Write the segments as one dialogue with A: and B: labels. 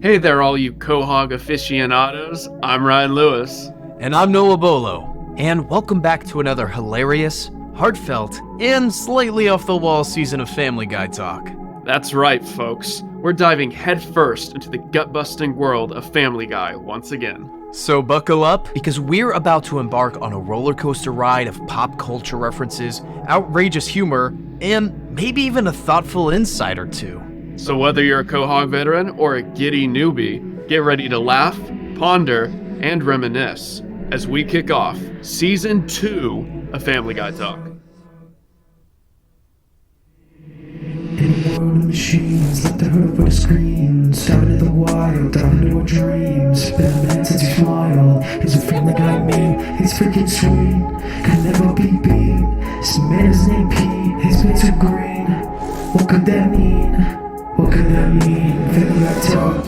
A: Hey there, all you Quahog aficionados. I'm Ryan Lewis.
B: And I'm Noah Bolo. And welcome back to another hilarious, heartfelt, and slightly off-the-wall season of Family Guy talk.
A: That's right, folks. We're diving headfirst into the gut-busting world of Family Guy once again.
B: So buckle up, because we're about to embark on a roller coaster ride of pop culture references, outrageous humor, and maybe even a thoughtful insight or two.
A: So whether you're a Quahog veteran or a giddy newbie, get ready to laugh, ponder, and reminisce as we kick off Season 2 of Family Guy Talk.
C: In a world of machines, let the herd for the screens. Out into the wild, out into our dreams. Been a minute since you smiled. He's a Family Guy meme, he's freaking sweet. Could never be beat. This man is named Pete, his bits are green. What could that mean? What could that mean? Family Guy Talk.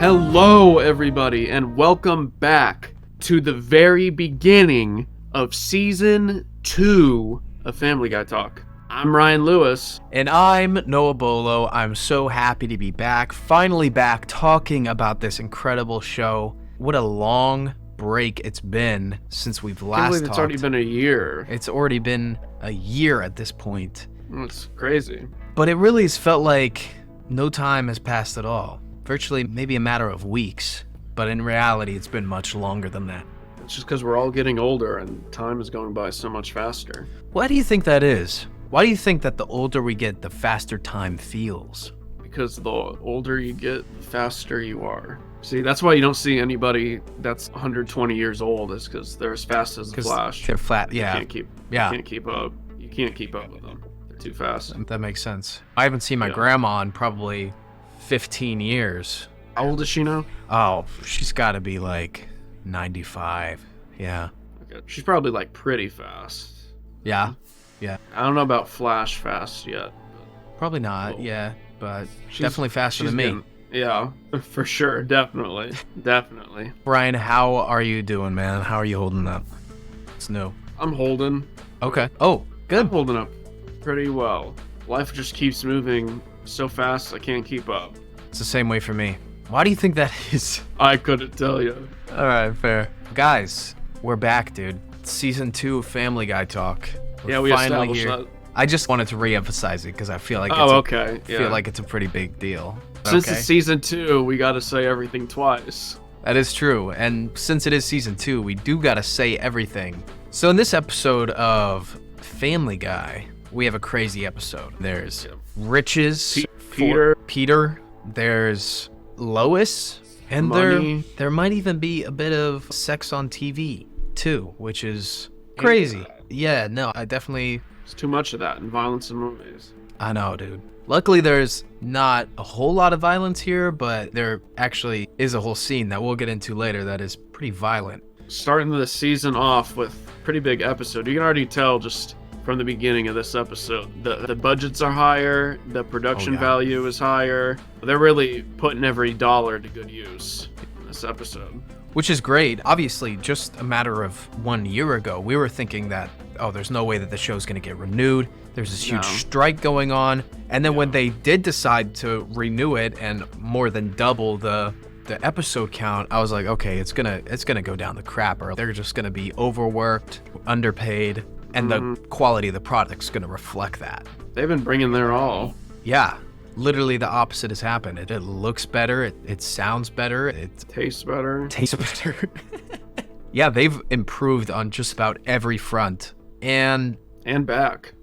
A: Hello, everybody, and welcome back to the very beginning of Season 2 of Family Guy Talk. I'm Ryan Lewis.
B: And I'm Noah Bolo. I'm so happy to be back, finally back, talking about this incredible show. What a long break it's been since we've last talked.
A: It's already been a year.
B: It's already been a year at this point.
A: It's crazy.
B: But it really has felt like no time has passed at all. Virtually maybe a matter of weeks. But in reality, it's been much longer than that.
A: It's just because we're all getting older and time is going by so much faster.
B: Why do you think that is? Why do you think that the older we get, the faster time feels?
A: Because the older you get, the faster you are. See, that's why you don't see anybody that's 120 years old, is because they're as fast as the Flash.
B: They're flat, yeah.
A: You can't keep up. You can't keep up with them. They're too fast.
B: That makes sense. I haven't seen my grandma in probably 15 years.
A: How old is she now?
B: Oh, she's got to be like 95. Yeah.
A: Okay. She's probably like pretty fast.
B: Yeah. Yeah.
A: I don't know about Flash fast yet.
B: Probably not, but definitely faster than me.
A: Yeah, for sure. Definitely. Definitely.
B: Brian, how are you doing, man? How are you holding up? It's new.
A: I'm holding.
B: Okay. Oh, good.
A: I'm holding up pretty well. Life just keeps moving so fast I can't keep up.
B: It's the same way for me. Why do you think that is?
A: I couldn't tell you.
B: All right, fair. Guys, we're back, dude. Season 2 of Family Guy Talk. We're
A: we
B: finally
A: established
B: here.
A: that.
B: I just wanted to re-emphasize it because I feel like
A: feel
B: like it's a pretty big deal.
A: Since it's Season 2, we gotta say everything twice.
B: That is true, and since it is Season 2, we do gotta say everything. So in this episode of Family Guy, we have a crazy episode. There's riches for Peter. There's Lois, and
A: money.
B: there might even be a bit of sex on TV too, which is crazy. Yeah, no, I definitely...
A: There's too much of that and violence in movies.
B: I know, dude. Luckily, there's not a whole lot of violence here, but there actually is a whole scene that we'll get into later that is pretty violent.
A: Starting the season off with a pretty big episode. You can already tell just from the beginning of this episode. The budgets are higher, the production value is higher. They're really putting every dollar to good use in this episode.
B: Which is great. Obviously, just a matter of 1 year ago, we were thinking that, oh, there's no way that the show's going to get renewed. There's this huge strike going on. And then when they did decide to renew it and more than double the episode count, I was like, okay, it's gonna go down the crapper. They're just gonna be overworked, underpaid, and the quality of the product's gonna reflect that.
A: They've been bringing their all.
B: Yeah. Literally the opposite has happened. It looks better, it sounds better, it
A: tastes better.
B: Yeah, they've improved on just about every front. And
A: back.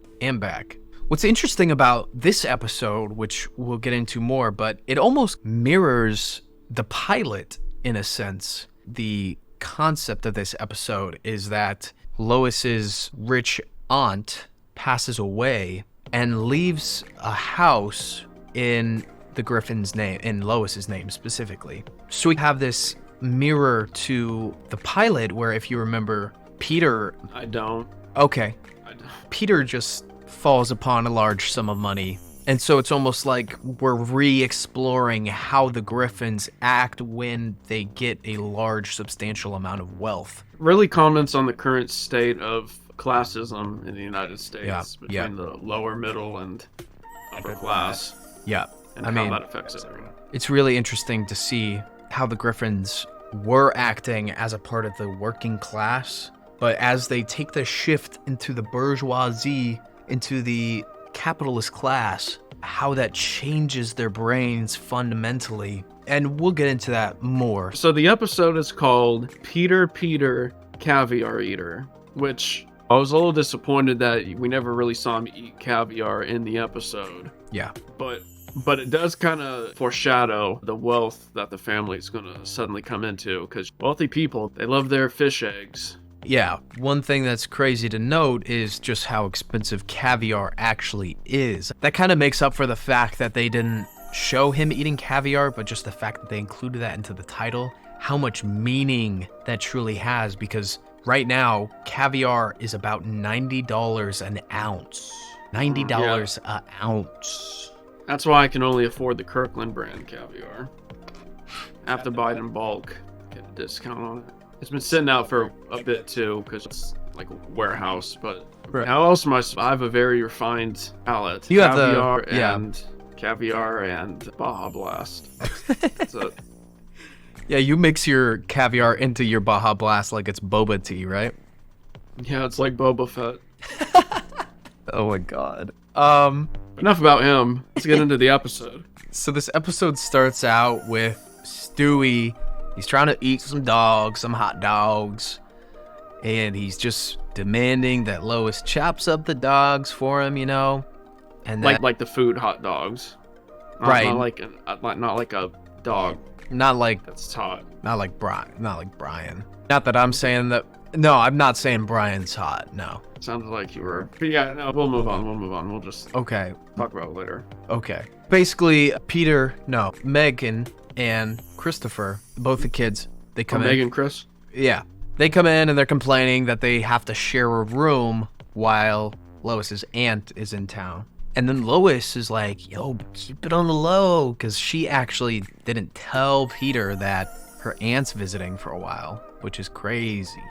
B: What's interesting about this episode, which we'll get into more, but it almost mirrors the pilot in a sense. The concept of this episode is that Lois's rich aunt passes away and leaves a house in the Griffin's name, in Lois's name specifically. So we have this mirror to the pilot where, if you remember, Peter...
A: I don't.
B: Okay.
A: I don't.
B: Peter just falls upon a large sum of money. And so it's almost like we're re-exploring how the Griffins act when they get a large, substantial amount of wealth.
A: Really comments on the current state of classism in the United States between the lower middle and upper class.
B: Yeah.
A: and
B: I
A: how
B: mean,
A: that affects everyone.
B: it's really interesting to see how the Griffins were acting as a part of the working class, but as they take the shift into the bourgeoisie, into the capitalist class, how that changes their brains fundamentally. And we'll get into that more.
A: So the episode is called Peter Caviar Eater, which I was a little disappointed that we never really saw him eat caviar in the episode.
B: Yeah.
A: But it does kind of foreshadow the wealth that the family is going to suddenly come into, because wealthy people, they love their fish eggs.
B: Yeah, one thing that's crazy to note is just how expensive caviar actually is. That kind of makes up for the fact that they didn't show him eating caviar, but just the fact that they included that into the title, how much meaning that truly has, because right now, caviar is about $90 an ounce. $90 an ounce.
A: That's why I can only afford the Kirkland brand caviar. I have to buy it in bulk, get a discount on it. It's been sitting out for a bit too, because it's like a warehouse, but
B: Right.
A: how else am I have a very refined palate.
B: You have
A: Caviar and Baja Blast. That's it.
B: Yeah, you mix your caviar into your Baja Blast like it's boba tea, right?
A: Yeah, it's like Boba Fett.
B: Oh my god.
A: Enough about him. Let's get into the episode.
B: So this episode starts out with Stewie. He's trying to eat some hot dogs, and he's just demanding that Lois chops up the dogs for him, and that,
A: like the food hot dogs.
B: Right.
A: Not like a dog
B: not like
A: that's hot.
B: Brian. Not that I'm saying that. No, I'm not saying Brian's hot. No.
A: Sounded like you were. But yeah, no, we'll move on. We'll just
B: Okay.
A: talk about it later.
B: Okay. Basically, Megan and Christopher, both the kids, they come in.
A: Megan, Chris?
B: Yeah. They come in and they're complaining that they have to share a room while Lois's aunt is in town. And then Lois is like, yo, keep it on the low, because she actually didn't tell Peter that her aunt's visiting for a while, which is crazy.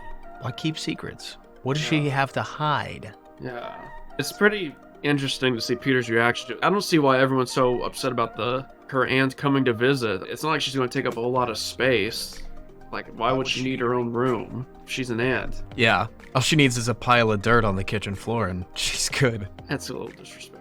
B: Why keep secrets? What does she have to hide?
A: Yeah. It's pretty interesting to see Peter's reaction to it. I don't see why everyone's so upset about her aunt coming to visit. It's not like she's going to take up a whole lot of space. Like, why would she need her own room? She's an aunt.
B: Yeah. All she needs is a pile of dirt on the kitchen floor and she's good.
A: That's a little disrespectful.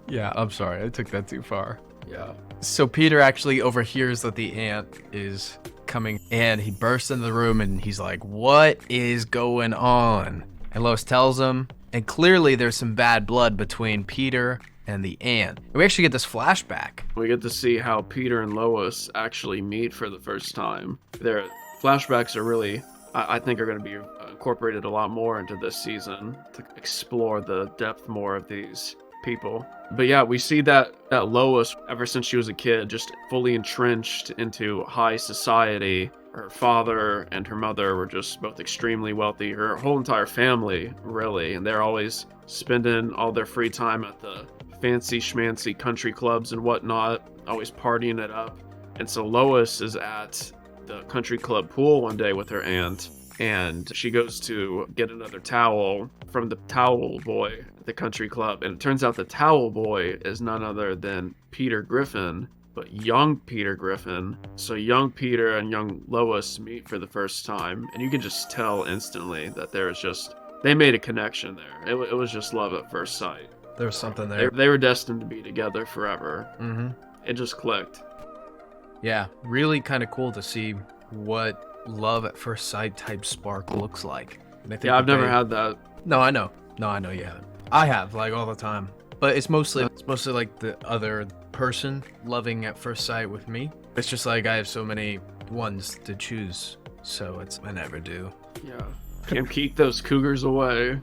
B: Yeah, I'm sorry. I took that too far.
A: Yeah.
B: So Peter actually overhears that the aunt is coming, and he bursts into the room and he's like, what is going on? And Lois tells him, and clearly there's some bad blood between Peter and the aunt. And we actually get this flashback.
A: We get to see how Peter and Lois actually meet for the first time. Their flashbacks are really, I think, are going to be incorporated a lot more into this season to explore the depth more of these people. But yeah, we see that Lois, ever since she was a kid, just fully entrenched into high society. Her father and her mother were just both extremely wealthy. Her whole entire family, really. And they're always spending all their free time at the fancy schmancy country clubs and whatnot, always partying it up. And so Lois is at the country club pool one day with her aunt, and she goes to get another towel from the towel boy at the country club. And it turns out the towel boy is none other than Peter Griffin, but young Peter Griffin. So young Peter and young Lois meet for the first time, and you can just tell instantly that they made a connection there. It was just love at first sight.
B: There was something there.
A: They were destined to be together forever.
B: Mm-hmm.
A: It just clicked.
B: Yeah, really kind of cool to see what love at first sight type spark looks like. And I think
A: I've never had that.
B: No, I know you haven't. I have, like, all the time. But it's mostly like the other person loving at first sight with me. It's just like I have so many ones to choose, so I never do.
A: Yeah. Can't keep those cougars away.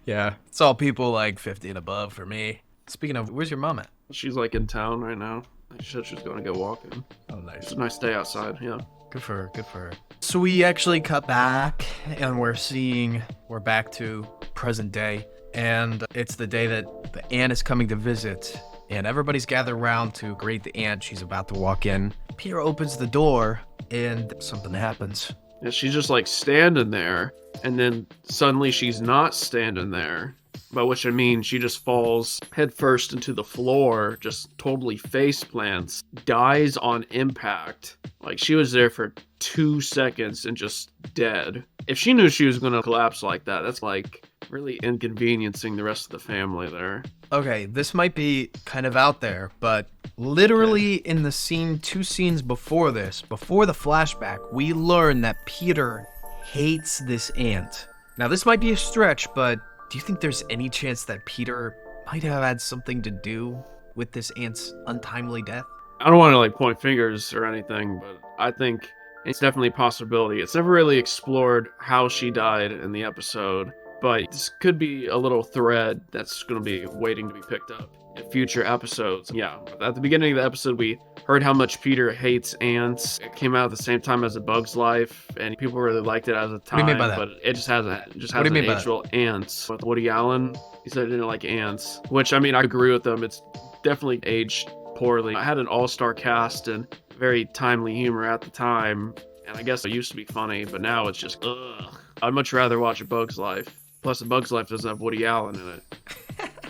B: Yeah. It's all people like 50 and above for me. Speaking of, where's your mom at?
A: She's like in town right now. She said she was going to go walking.
B: Oh, nice.
A: It's a nice day outside, yeah.
B: Good for her. So we actually cut back, and we're back to present day. And it's the day that the aunt is coming to visit, and everybody's gathered around to greet the aunt. She's about to walk in. Peter opens the door, and something happens.
A: Yeah, she's just like standing there, and then suddenly she's not standing there. by which I mean she just falls headfirst into the floor, just totally face plants, dies on impact. Like, she was there for 2 seconds and just dead. If she knew she was going to collapse like that, that's like really inconveniencing the rest of the family there.
B: Okay, this might be kind of out there, but literally in the scene, 2 scenes before this, before the flashback, we learn that Peter hates this ant. Now, this might be a stretch, but do you think there's any chance that Peter might have had something to do with this ant's untimely death?
A: I don't want to like point fingers or anything, but I think it's definitely a possibility. It's never really explored how she died in the episode, but this could be a little thread that's going to be waiting to be picked up in future episodes. Yeah, at the beginning of the episode, we heard how much Peter hates ants. It came out at the same time as A Bug's Life, and people really liked it at the time.
B: What do you mean by that?
A: But it just hasn't
B: What do you mean by
A: aged well. Ants with Woody Allen. He said he didn't like ants, which I mean I agree with him. It's definitely aged poorly. I had an all-star cast and very timely humor at the time, and I guess it used to be funny, but now it's just ugh. I'd much rather watch A Bug's Life. Plus, A Bug's Life doesn't have Woody Allen in it.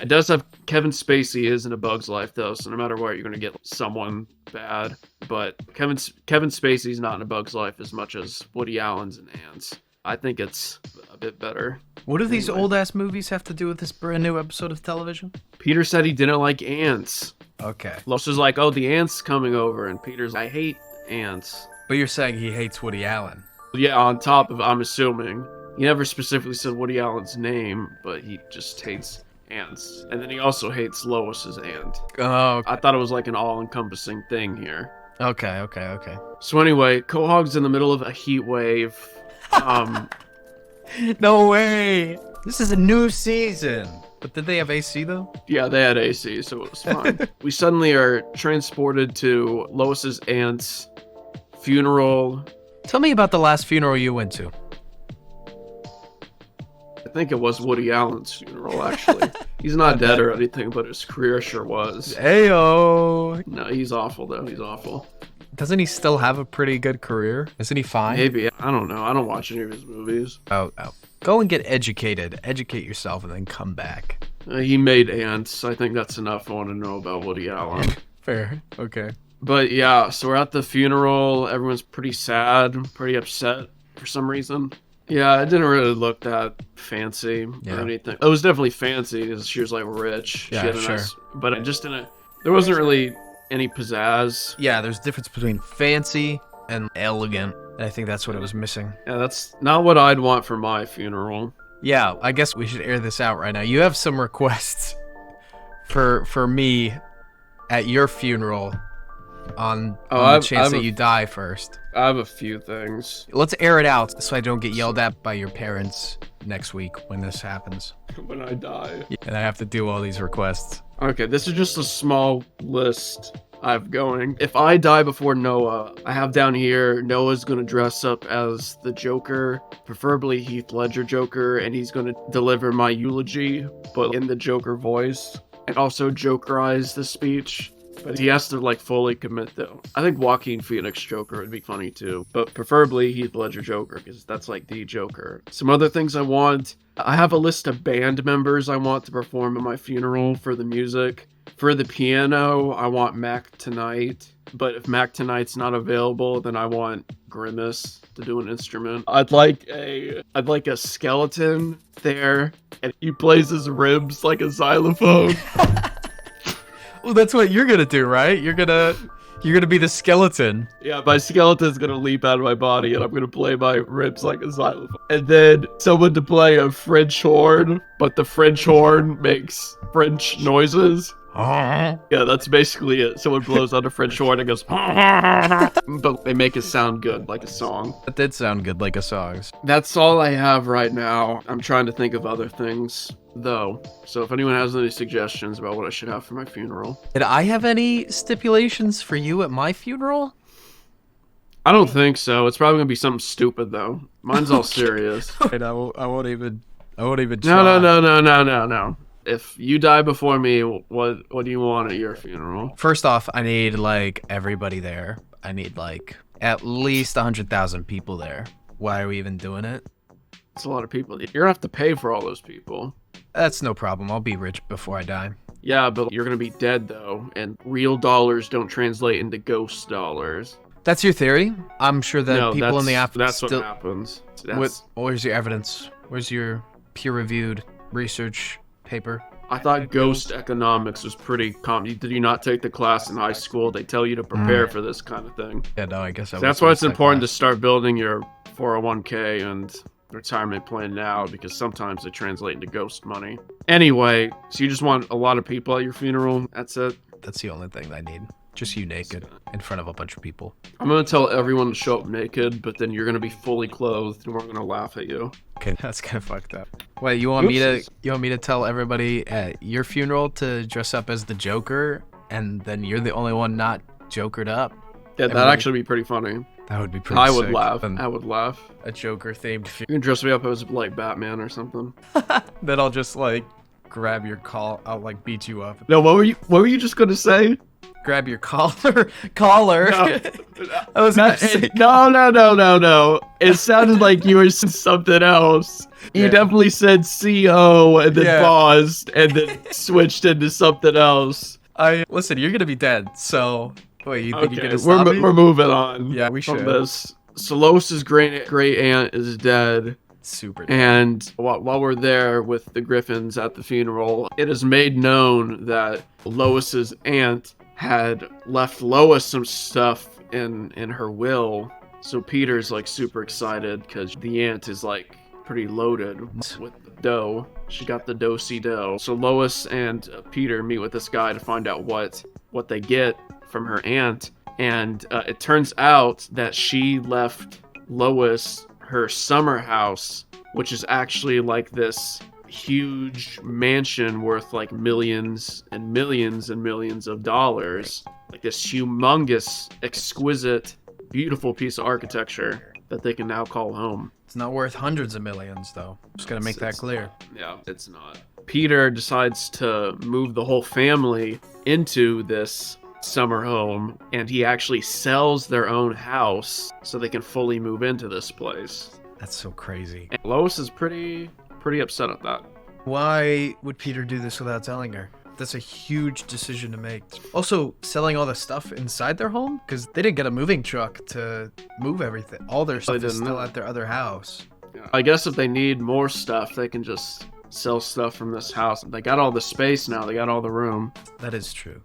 A: It does have Kevin Spacey is in A Bug's Life, though, so no matter what, you're going to get someone bad. But Kevin Spacey's not in A Bug's Life as much as Woody Allen's in Ants. I think it's a bit better.
B: What do these old-ass movies have to do with this brand new episode of television?
A: Peter said he didn't like ants.
B: Okay.
A: Los was like, oh, the ants coming over, and Peter's like, I hate ants.
B: But you're saying he hates Woody Allen.
A: Yeah, on top of, I'm assuming. He never specifically said Woody Allen's name, but he just hates ants. And then he also hates Lois's aunt.
B: Oh, okay.
A: I thought it was like an all-encompassing thing here.
B: Okay.
A: So anyway, Quahog's in the middle of a heat wave.
B: No way! This is a new season. But did they have AC, though?
A: Yeah, they had AC, so it was fine. We suddenly are transported to Lois's aunt's funeral.
B: Tell me about the last funeral you went to.
A: I think it was Woody Allen's funeral, actually. He's not dead or anything, but his career sure was.
B: Ayo!
A: No, he's awful, though. He's awful.
B: Doesn't he still have a pretty good career? Isn't he fine?
A: Maybe. I don't know. I don't watch any of his movies.
B: Oh. Go and get educated. Educate yourself and then come back.
A: He made Ants. I think that's enough I want to know about Woody Allen.
B: Fair. Okay.
A: But yeah, so we're at the funeral. Everyone's pretty sad, pretty upset for some reason. Yeah, it didn't really look that fancy or anything. It was definitely fancy because she was like rich.
B: Yeah,
A: she had a
B: sure.
A: nice, but it just didn't. There wasn't really any pizzazz.
B: Yeah, there's a difference between fancy and elegant, and I think that's what it was missing.
A: Yeah, that's not what I'd want for my funeral.
B: Yeah, I guess we should air this out right now. You have some requests for me at your funeral on the chance that you die first.
A: I have a few things.
B: Let's air it out so I don't get yelled at by your parents next week when this happens.
A: When I die.
B: And I have to do all these requests.
A: Okay, this is just a small list I've going. If I die before Noah, I have down here, Noah's gonna dress up as the Joker, preferably Heath Ledger Joker, and he's gonna deliver my eulogy, but in the Joker voice, and also Jokerize the speech. But he has to like fully commit though. I think Joaquin Phoenix Joker would be funny too, but preferably Heath Ledger Joker because that's like the Joker. Some other things I want. I have a list of band members I want to perform at my funeral for the music. For the piano, I want Mac Tonight. But if Mac Tonight's not available, then I want Grimace to do an instrument. I'd like a skeleton there, and he plays his ribs like a xylophone.
B: Well, that's what you're gonna do, right? You're gonna be the skeleton.
A: Yeah, my skeleton's gonna leap out of my body, and I'm gonna play my ribs like a xylophone. And then someone to play a French horn, but the French horn makes French noises. Yeah, that's basically it. Someone blows out a French horn and goes, but they make it sound good, like a song.
B: That did sound good, like a song.
A: That's all I have right now. I'm trying to think of other things, though. So if anyone has any suggestions about what I should have for my funeral.
B: Did I have any stipulations for you at my funeral?
A: I don't think so. It's probably gonna be something stupid, though. Mine's all serious.
B: I won't even try.
A: No. If you die before me, what do you want at your funeral?
B: First off, I need like everybody there. I need like at least 100,000 people there. Why are we even doing it?
A: It's a lot of people. You're gonna have to pay for all those people.
B: That's no problem. I'll be rich before I die.
A: Yeah, but you're gonna be dead though, and real dollars don't translate into ghost dollars.
B: That's your theory? I'm sure that
A: No,
B: people in the app
A: that's
B: still...
A: what happens.
B: Where's your evidence? Where's your peer-reviewed research paper?
A: I thought ghost economics was pretty common. Did you not take the class in high school? They tell you to prepare for this kind of thing.
B: Yeah, no, I guess
A: That's why it's important to start building your 401k and retirement plan now, because sometimes they translate into ghost money. Anyway, so you just want a lot of people at your funeral? That's it?
B: That's the only thing I need. Just you naked in front of a bunch of people.
A: I'm gonna tell everyone to show up naked, but then you're gonna be fully clothed and we're gonna laugh at you.
B: Okay, that's kind of fucked up. Wait, you want me to tell everybody at your funeral to dress up as the Joker, and then you're the only one not jokered up?
A: Yeah, that'd actually be pretty funny.
B: That would be pretty
A: I
B: sick.
A: would laugh. I would laugh.
B: A Joker themed funeral.
A: You can dress me up as like Batman or something.
B: Then I'll just like grab your collar. I'll like beat you up.
A: No, what were you just gonna say?
B: Grab your collar. I was gonna say.
A: No. It sounded like you were saying something else. You definitely said CO and then paused and then switched into something else.
B: Listen, you're gonna be dead, so wait, you think you're gonna
A: we're,
B: stop me?
A: we're moving on.
B: Yeah, we
A: from
B: should.
A: This. Lois's great aunt is dead.
B: Super dead.
A: And while we're there with the Griffins at the funeral, it is made known that Lois's aunt had left Lois some stuff in her will. So Peter's like super excited because the aunt is like pretty loaded with the dough. She got the dough. So Lois and Peter meet with this guy to find out what they get from her aunt. And it turns out that she left Lois her summer house, which is actually like this huge mansion worth like millions and millions and millions of dollars. Like this humongous, exquisite, beautiful piece of architecture that they can now call home.
B: It's not worth hundreds of millions, though. Just gotta make that clear.
A: Yeah, it's not. Peter decides to move the whole family into this summer home, and he actually sells their own house so they can fully move into this place.
B: That's so crazy.
A: And Lois is pretty upset at that.
B: Why would Peter do this without telling her? That's a huge decision to make. Also, selling all the stuff inside their home? Because they didn't get a moving truck to move everything. All their stuff is still at their other house.
A: Yeah. I guess if they need more stuff, they can just sell stuff from this house. They got all the space now. They got all the room.
B: That is true.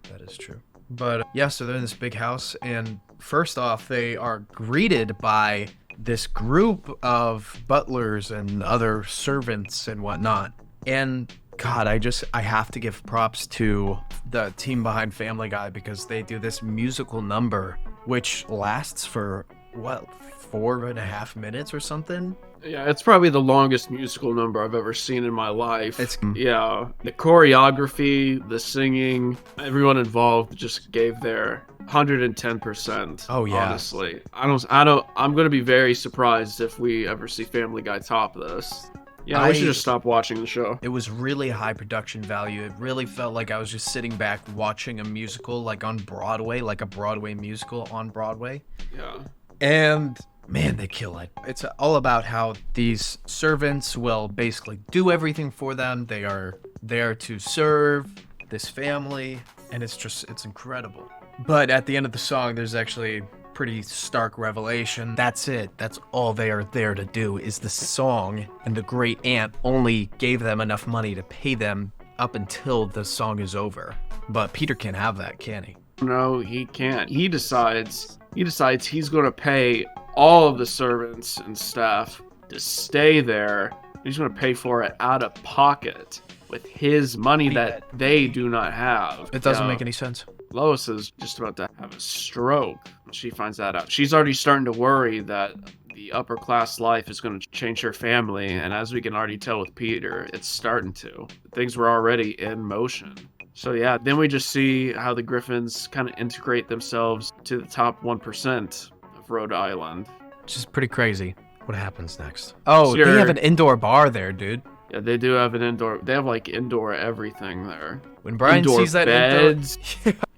B: But yeah, so they're in this big house, and first off, they are greeted by this group of butlers and other servants and whatnot. And God, I have to give props to the team behind Family Guy, because they do this musical number which lasts for what, 4.5 minutes or something.
A: Yeah, it's probably the longest musical number I've ever seen in my life.
B: It's
A: yeah, the choreography, the singing, everyone involved just gave their 110%.
B: Oh yeah.
A: Honestly, I'm gonna be very surprised if we ever see Family Guy top this. Yeah, we should just stop watching the show.
B: It was really high production value. It really felt like I was just sitting back watching a musical, like on Broadway, like a Broadway musical on Broadway.
A: Yeah.
B: And man, they kill it. It's all about how these servants will basically do everything for them. They are there to serve this family, and it's incredible. But at the end of the song, there's actually pretty stark revelation. That's it. That's all they are there to do is the song, and the great aunt only gave them enough money to pay them up until the song is over. But Peter can't have that, can he?
A: No, he can't. He decides he's going to pay all of the servants and staff to stay there. He's going to pay for it out of pocket with his money that they do not have.
B: It doesn't make any sense.
A: Lois is just about to have a stroke when she finds that out. She's already starting to worry that the upper class life is going to change her family, and as we can already tell with Peter, it's starting to. Things were already in motion. So yeah, then we just see how the Griffins kind of integrate themselves to the top 1% of Rhode Island.
B: Which is pretty crazy. What happens next? Oh, they have an indoor bar there, dude.
A: Yeah, they do have an indoor. They have like indoor everything there.
B: When Brian
A: indoor
B: sees that
A: beds,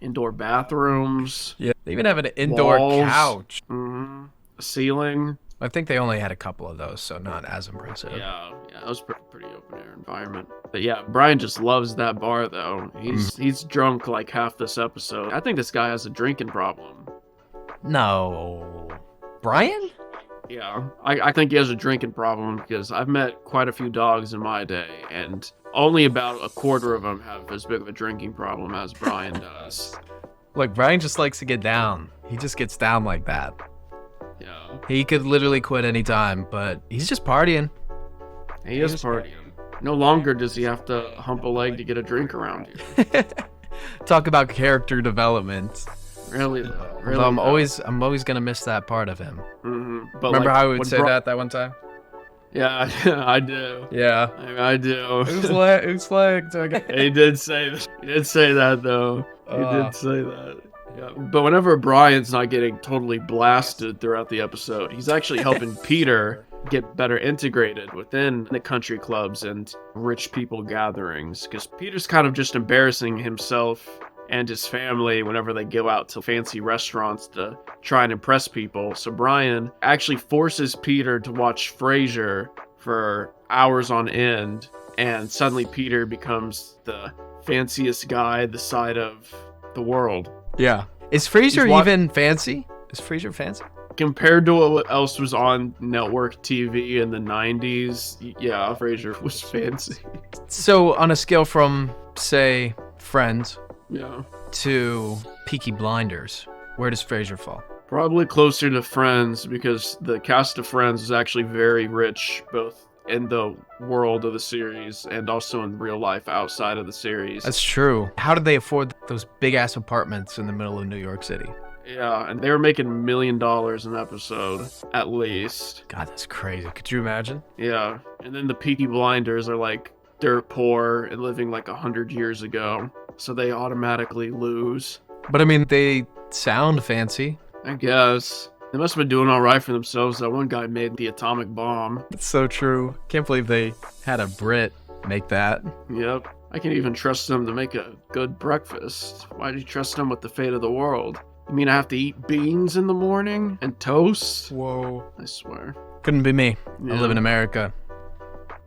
A: indoor bathrooms.
B: Yeah, they even have an indoor
A: walls,
B: couch.
A: Mm-hmm. A ceiling.
B: I think they only had a couple of those, so not as impressive.
A: Yeah, it was pretty open air environment. But yeah, Brian just loves that bar though. He's drunk like half this episode. I think this guy has a drinking problem.
B: No. Brian?
A: Yeah, I think he has a drinking problem because I've met quite a few dogs in my day, and only about a quarter of them have as big of a drinking problem as Brian does.
B: Look, Brian just likes to get down. He just gets down like that.
A: Yeah.
B: He could literally quit any time, but he's just partying.
A: He is partying. No longer does he have to hump a leg to get a drink around you.
B: Talk about character development.
A: Really though. Really
B: Although I'm
A: though.
B: always gonna miss that part of him.
A: Mm-hmm. But
B: remember
A: like,
B: how he would
A: when
B: say that one time?
A: Yeah, I do.
B: Yeah.
A: I do.
B: Who's like?
A: He did say that. He did say that though. He did say that. Yeah. But whenever Brian's not getting totally blasted throughout the episode, he's actually helping Peter get better integrated within the country clubs and rich people gatherings. Because Peter's kind of just embarrassing himself and his family whenever they go out to fancy restaurants to try and impress people. So Brian actually forces Peter to watch Frasier for hours on end, and suddenly Peter becomes the fanciest guy this side of the world.
B: Yeah. Is Frasier even fancy? Is Frasier fancy?
A: Compared to what else was on network TV in the 90s, yeah, Frasier was fancy.
B: So on a scale from, say, Friends
A: Yeah.
B: to Peaky Blinders, where does Frasier fall?
A: Probably closer to Friends, because the cast of Friends is actually very rich, both in the world of the series and also in real life outside of the series.
B: That's true. How did they afford those big-ass apartments in the middle of New York City?
A: Yeah, and they were making $1 million an episode, at least.
B: God, that's crazy. Could you imagine?
A: Yeah, and then the Peaky Blinders are like dirt poor and living like 100 years ago, so they automatically lose.
B: But I mean, they sound fancy.
A: I guess. They must have been doing all right for themselves. That one guy made the atomic bomb.
B: It's so true. Can't believe they had a Brit make that.
A: Yep. I can't even trust them to make a good breakfast. Why do you trust them with the fate of the world? You mean I have to eat beans in the morning? And toast?
B: Whoa.
A: I swear.
B: Couldn't be me.
A: Yeah.
B: I live in America.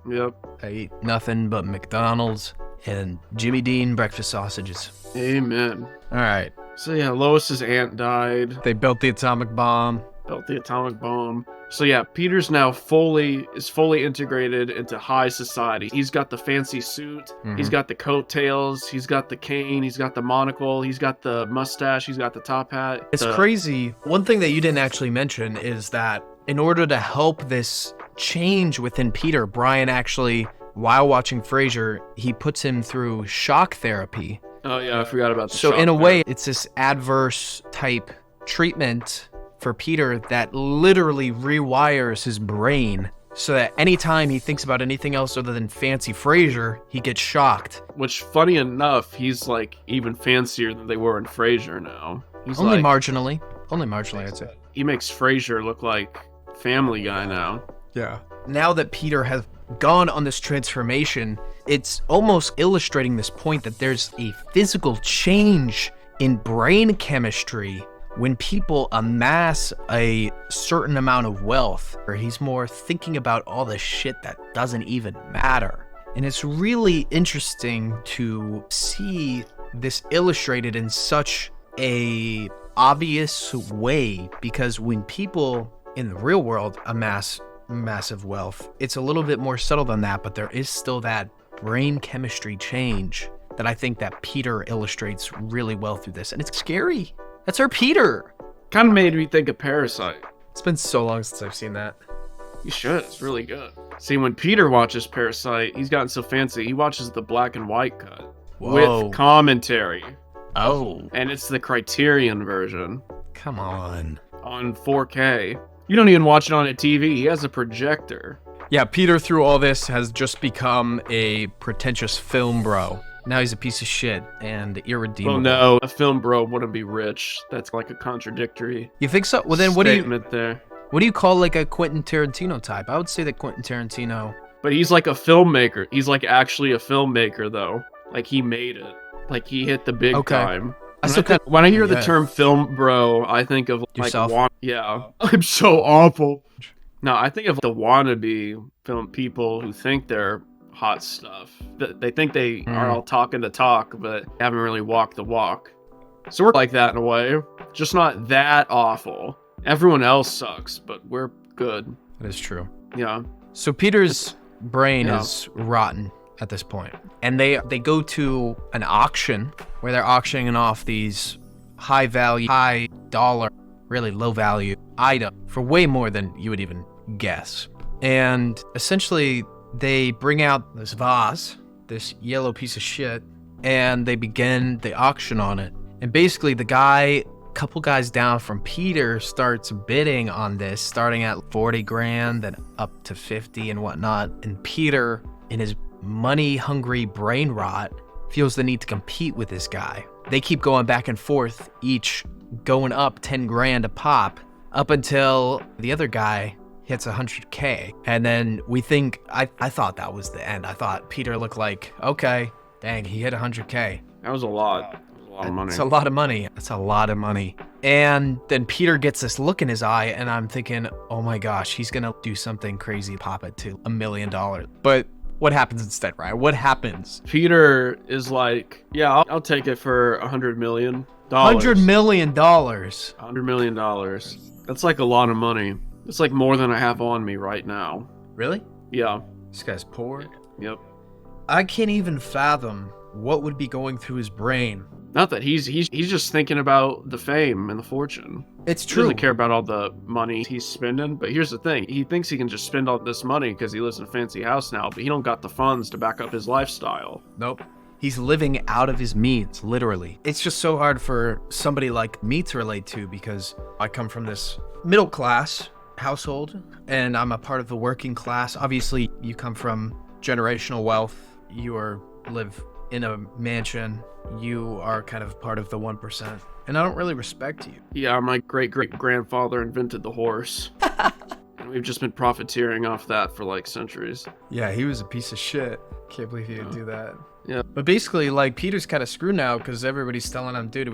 A: Yep.
B: I eat nothing but McDonald's and Jimmy Dean breakfast sausages.
A: Amen.
B: All right.
A: So yeah, Lois's aunt died.
B: They built the atomic bomb.
A: Built the atomic bomb. So yeah, Peter's now fully integrated into high society. He's got the fancy suit. He's got the coattails. He's got the cane. He's got the monocle. He's got the mustache. He's got the top hat.
B: It's crazy. One thing that you didn't actually mention is that in order to help this change within Peter, Brian actually, while watching Frasier, he puts him through shock therapy.
A: Oh yeah, I forgot about that.
B: So in a way, it's this adverse type treatment for Peter that literally rewires his brain so that anytime he thinks about anything else other than fancy Frasier, he gets shocked.
A: Which, funny enough, he's like even fancier than they were in Frasier now. He's
B: Only
A: like,
B: marginally. Only marginally, I'd say.
A: He makes Frasier look like Family Guy now.
B: Yeah. Now that Peter has gone on this transformation, it's almost illustrating this point that there's a physical change in brain chemistry when people amass a certain amount of wealth, or he's more thinking about all the shit that doesn't even matter. And it's really interesting to see this illustrated in such a obvious way, because when people in the real world amass massive wealth, it's a little bit more subtle than that, but there is still that brain chemistry change that I think that Peter illustrates really well through this. And it's scary. That's our Peter.
A: Kind of made me think of Parasite.
B: It's been so long since I've seen that.
A: You should. It's really good. See, when Peter watches Parasite, he's gotten so fancy, he watches the black and white cut.
B: Whoa.
A: With commentary.
B: Oh.
A: And it's the Criterion version.
B: Come on.
A: On 4K. You don't even watch it on a TV. He has a projector.
B: Yeah, Peter through all this has just become a pretentious film bro. Now he's a piece of shit and irredeemable.
A: Well, no, a film bro wouldn't be rich. That's like a contradictory
B: You think so? Well, then
A: statement there.
B: what do you call like a Quentin Tarantino type? I would say that Quentin Tarantino.
A: But he's like a filmmaker. He's like actually a filmmaker, though. Like, he made it. Like, he hit the big time. When I hear the term film bro, I think of like
B: Yourself?
A: yeah. I'm so awful. No, I think of the wannabe film people who think they're hot stuff. They think they are all talking the talk, but haven't really walked the walk. So we're like that in a way, just not that awful. Everyone else sucks, but we're good.
B: That is true.
A: Yeah.
B: So Peter's brain is rotten at this point. And they go to an auction where they're auctioning off these high value, high dollar, really low value item for way more than you would even guess. And essentially they bring out this vase, this yellow piece of shit, and they begin the auction on it. And basically the guy, couple guys down from Peter, starts bidding on this, starting at 40 grand, then up to 50 and whatnot. And Peter, in his money-hungry brain rot, feels the need to compete with this guy. They keep going back and forth, each going up 10 grand a pop, up until the other guy hits 100K. And then we think, I thought that was the end. I thought Peter looked like, okay, dang, he hit 100K.
A: That was a lot. That was a lot of money.
B: It's a lot of money. That's a lot of money. And then Peter gets this look in his eye, and I'm thinking, oh my gosh, he's gonna do something crazy, pop it to $1 million. But what happens instead, Ryan? What happens?
A: Peter is like, yeah, I'll take it for $100 million.
B: $100 million.
A: $100 million. That's like a lot of money. It's like more than I have on me right now.
B: Really?
A: Yeah.
B: This guy's poor.
A: Yep.
B: I can't even fathom what would be going through his brain.
A: Not that he's just thinking about the fame and the fortune.
B: It's
A: He
B: true.
A: doesn't care about all the money he's spending. But here's the thing: he thinks he can just spend all this money because he lives in a fancy house now. But he don't got the funds to back up his lifestyle.
B: Nope. He's living out of his means, literally. It's just so hard for somebody like me to relate to because I come from this middle class household and I'm a part of the working class. Obviously, you come from generational wealth. You live in a mansion. You are kind of part of the 1%. And I don't really respect you.
A: Yeah, my great-great-grandfather invented the horse. And we've just been profiteering off that for like centuries.
B: Yeah, he was a piece of shit. Can't believe he would do that.
A: Yeah.
B: But basically, like, Peter's kind of screwed now because everybody's telling him, dude,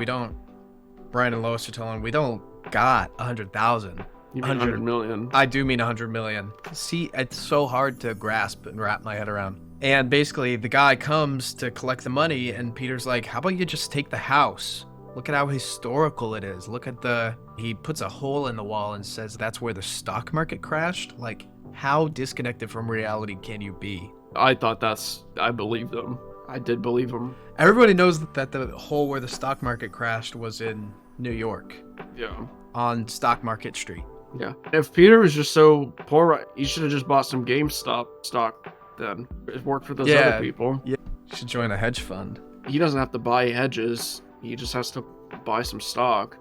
B: Brian and Lois are telling him, we don't got 100,000.
A: You mean 100 million.
B: I do mean 100 million. See, it's so hard to grasp and wrap my head around. And basically, the guy comes to collect the money, and Peter's like, how about you just take the house? Look at how historical it is. Look at he puts a hole in the wall and says that's where the stock market crashed. Like, how disconnected from reality can you be?
A: I believed him. I did believe him.
B: Everybody knows that the hole where the stock market crashed was in New York.
A: Yeah.
B: On Stock Market Street.
A: Yeah. If Peter was just so poor, he should have just bought some GameStop stock then. It worked for those other people.
B: Yeah. You should join a hedge fund.
A: He doesn't have to buy hedges. He just has to buy some stock.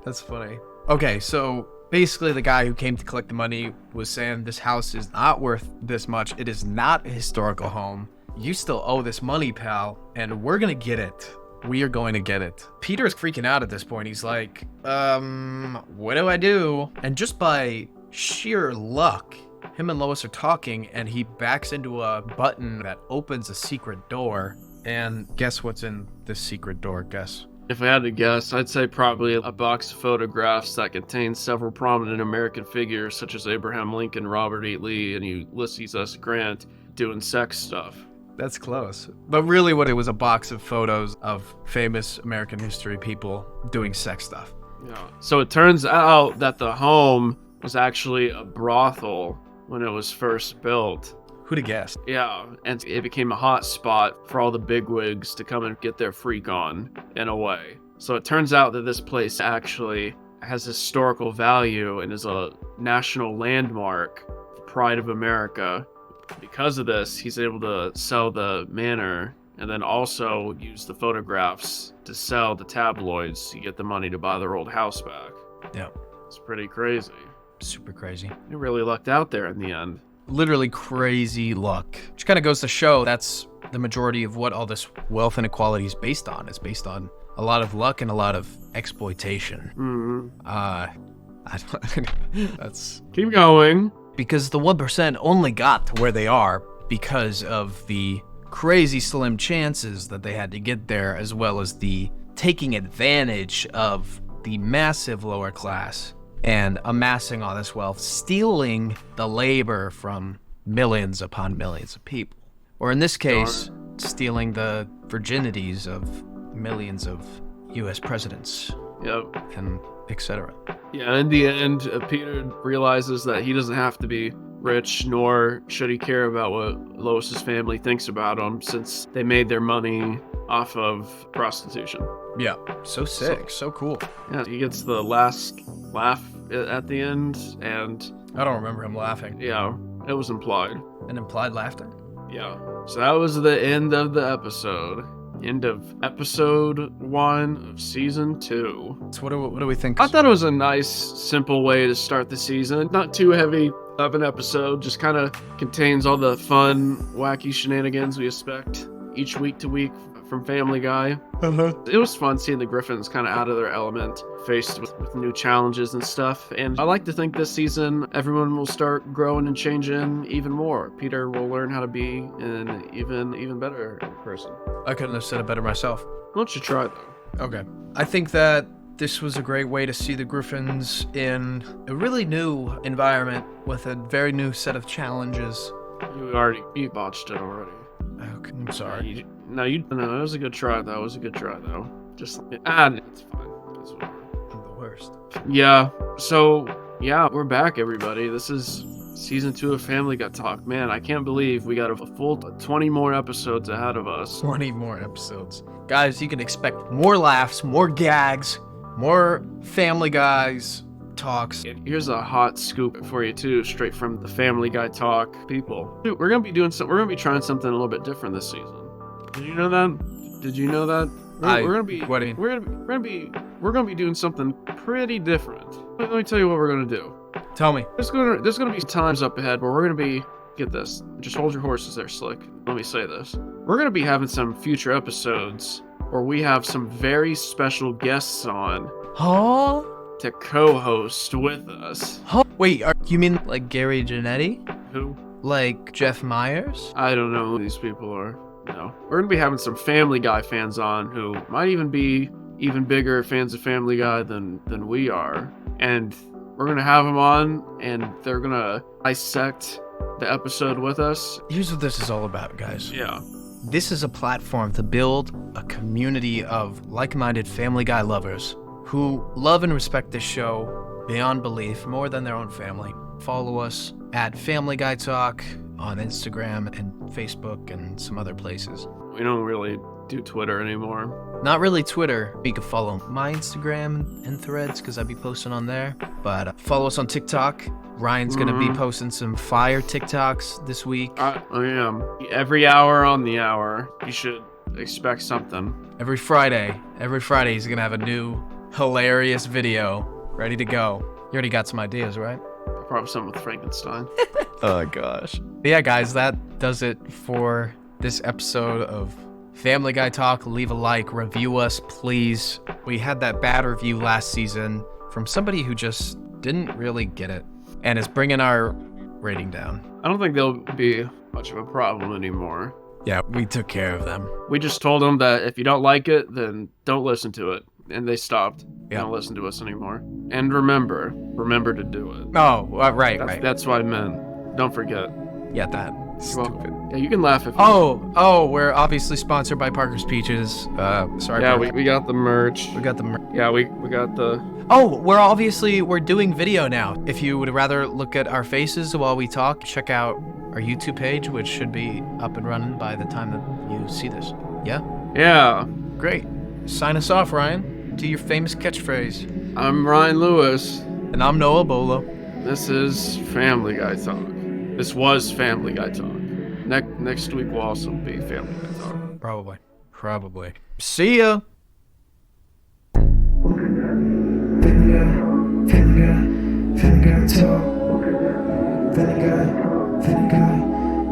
B: That's funny. Okay, so basically the guy who came to collect the money was saying this house is not worth this much. It is not a historical home. You still owe this money, pal, and we're gonna get it. We are going to get it. Peter's freaking out at this point. He's like, what do I do? And just by sheer luck, him and Lois are talking, and he backs into a button that opens a secret door. And guess what's in this secret door? Guess.
A: If I had to guess, I'd say probably a box of photographs that contains several prominent American figures such as Abraham Lincoln, Robert E. Lee, and Ulysses S. Grant doing sex stuff.
B: That's close. But really what it was, a box of photos of famous American history people doing sex stuff.
A: Yeah. So it turns out that the home was actually a brothel when it was first built.
B: Who'd have guessed?
A: Yeah, and it became a hot spot for all the bigwigs to come and get their freak on, in a way. So it turns out that this place actually has historical value and is a national landmark, pride of America. Because of this, he's able to sell the manor and then also use the photographs to sell the tabloids to get the money to buy their old house back.
B: Yeah.
A: It's pretty crazy.
B: Super crazy.
A: He really lucked out there in the end.
B: Literally crazy luck. Which kind of goes to show that's the majority of what all this wealth inequality is based on. It's based on a lot of luck and a lot of exploitation. That's...
A: Keep going.
B: Because the 1% only got to where they are because of the crazy slim chances that they had to get there, as well as the taking advantage of the massive lower class and amassing all this wealth, stealing the labor from millions upon millions of people. Or in this case, stealing the virginities of millions of U.S. presidents.
A: Yep.
B: And etc.
A: Yeah, in the end, Peter realizes that he doesn't have to be rich, nor should he care about what Lois's family thinks about him, since they made their money off of prostitution.
B: Yeah. So sick. So cool.
A: Yeah, he gets the last laugh at the end, and
B: I don't remember him laughing.
A: yeah, it was implied.
B: An implied laughter?
A: Yeah. So that was the end of the episode. End of episode 1 of season 2.
B: So what do we think?
A: I thought it was a nice, simple way to start the season. Not too heavy of an episode, just kind of contains all the fun, wacky shenanigans we expect each week to week from Family Guy. It was fun seeing the Griffins kind of out of their element, faced with new challenges and stuff. And I like to think this season everyone will start growing and changing even more. Peter will learn how to be an even better person.
B: I couldn't have said it better myself.
A: Why don't you try though?
B: Okay. I think that this was a great way to see the Griffins in a really new environment with a very new set of challenges.
A: You botched it already.
B: Okay, I'm sorry.
A: No, it was a good try though. It was a good try though. Just it's fine. It's whatever.
B: I'm the worst.
A: Yeah. So yeah, we're back, everybody. This is season 2 of Family Guy Talk. Man, I can't believe we got a full 20 more episodes ahead of us.
B: 20 more episodes. Guys, you can expect more laughs, more gags, more Family Guys talks.
A: And here's a hot scoop for you too, straight from the Family Guy Talk people. Dude, we're gonna be trying something a little bit different this season. Did you know that? We're gonna be doing something pretty different. Let me tell you what we're gonna do.
B: Tell me.
A: There's gonna be times up ahead where we're gonna be, get this, just hold your horses there, Slick. Let me say this. We're gonna be having some future episodes where we have some very special guests on
B: Huh?
A: to co-host with us.
B: Huh? Wait, you mean like Gary Janetti?
A: Who?
B: Like Jeff Myers?
A: I don't know who these people are. No. We're gonna be having some Family Guy fans on who might even be even bigger fans of Family Guy than we are. And we're gonna have them on, and they're gonna dissect the episode with us.
B: Here's what this is all about, guys.
A: Yeah.
B: This is a platform to build a community of like-minded Family Guy lovers who love and respect this show beyond belief, more than their own family. Follow us at Family Guy Talk on Instagram and Facebook and some other places.
A: We don't really do Twitter anymore.
B: Not really Twitter. You can follow my Instagram and Threads because I'd be posting on there. But follow us on TikTok. Ryan's going to be posting some fire TikToks this week.
A: I am. Every hour on the hour, you should expect something.
B: Every Friday he's going to have a new hilarious video ready to go. You already got some ideas, right?
A: Probably something with Frankenstein.
B: Oh, gosh. But yeah, guys, that does it for this episode of Family Guy Talk. Leave a like, review us, please. We had that bad review last season from somebody who just didn't really get it and is bringing our rating down.
A: I don't think there'll be much of a problem anymore.
B: Yeah, we took care of them.
A: We just told them that if you don't like it, then don't listen to it. And they stopped.
B: Yeah.
A: Don't listen to us anymore. And remember to do it.
B: Oh, right.
A: That's what I meant. Don't forget.
B: Yeah, that.
A: You're welcome.
B: Stupid.
A: Yeah, you can laugh if you
B: Oh, we're obviously sponsored by Parker's Peaches. Sorry.
A: Yeah,
B: Parker.
A: we got the merch.
B: We got the merch.
A: Yeah, we got the...
B: Oh, we're doing video now. If you would rather look at our faces while we talk, check out our YouTube page, which should be up and running by the time that you see this. Yeah?
A: Yeah.
B: Great. Sign us off, Ryan. Do your famous catchphrase.
A: I'm Ryan Lewis.
B: And I'm Noah Bolo.
A: This is Family Guy Talk. This was Family Guy Talk. Next week will also be Family Guy Talk.
B: Probably. See ya.
C: Family Guy Talk.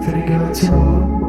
C: Family Guy Talk.